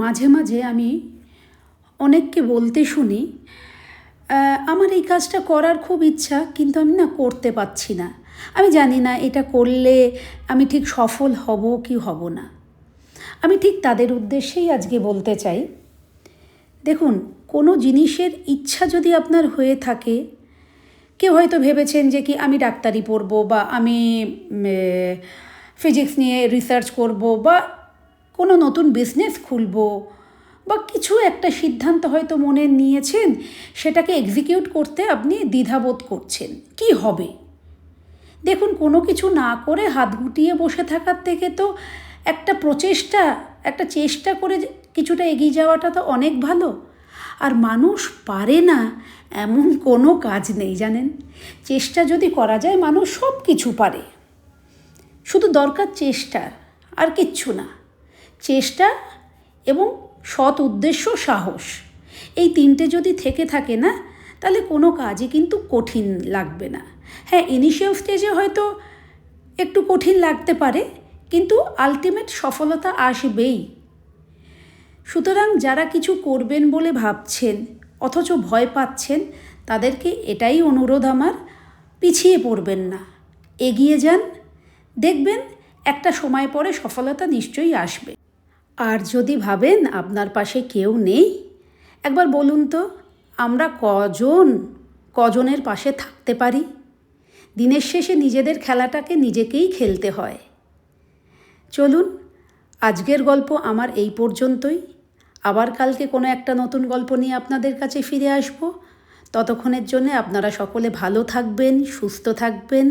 মাঝে মাঝে আমি অনেককে বলতে শুনি, আমার এই কাজটা করার খুব ইচ্ছা, কিন্তু আমি না করতে পারছি না। আমি জানি না এটা করলে আমি ঠিক সফল হব কি হব না। আমি ঠিক তাদের উদ্দেশ্যেই আজকে বলতে চাই, দেখুন, কোনো জিনিসের ইচ্ছা যদি আপনার হয়ে থাকে, কেউ হয়তো ভেবেছেন যে কি আমি ডাক্তারি পড়বো, বা আমি ফিজিক্স নিয়ে রিসার্চ করব, বা কোনো নতুন বিজনেস খুলবো, বা কিছু একটা সিদ্ধান্ত হয়তো মনে নিয়েছেন, সেটাকে এক্সিকিউট করতে আপনি দ্বিধাবোধ করছেন কি হবে। দেখুন, কোনো কিছু না করে হাত গুটিয়ে বসে থাকার থেকে তো একটা চেষ্টা করে কিছুটা এগিয়ে যাওয়াটা তো অনেক ভালো। আর মানুষ পারে না এমন কোনো কাজ নেই, জানেন। চেষ্টা যদি করা যায়, মানুষ সব কিছু পারে। শুধু দরকার চেষ্টার, আর কিচ্ছু না। চেষ্টা এবং সৎ উদ্দেশ্য, সাহস, এই তিনটে যদি থেকে থাকে না, তাহলে কোনো কাজই কিন্তু কঠিন লাগবে না। হ্যাঁ, ইনিশিয়াল স্টেজে হয়তো একটু কঠিন লাগতে পারে, কিন্তু আলটিমেট সফলতা আসবেই। সুতরাং যারা কিছু করবেন বলে ভাবছেন অথচ ভয় পাচ্ছেন, তাদেরকে এটাই অনুরোধ আমার, পিছিয়ে পড়বেন না, এগিয়ে যান। দেখবেন একটা সময় পরে সফলতা নিশ্চয়ই আসবে। আর যদি ভাবেন আপনার পাশে কেউ নেই, একবার বলুন তো, আমরা কজনের পাশে থাকতে পারি? দিনের শেষে নিজেদের খেলাটাকে নিজেকেই খেলতে হয়। চলুন, আজকের গল্প আমার এই পর্যন্তই। আবার কালকে কোনো একটা নতুন গল্প নিয়ে আপনাদের কাছে ফিরে আসব। ততক্ষণের জন্য আপনারা সকলে ভালো থাকবেন, সুস্থ থাকবেন।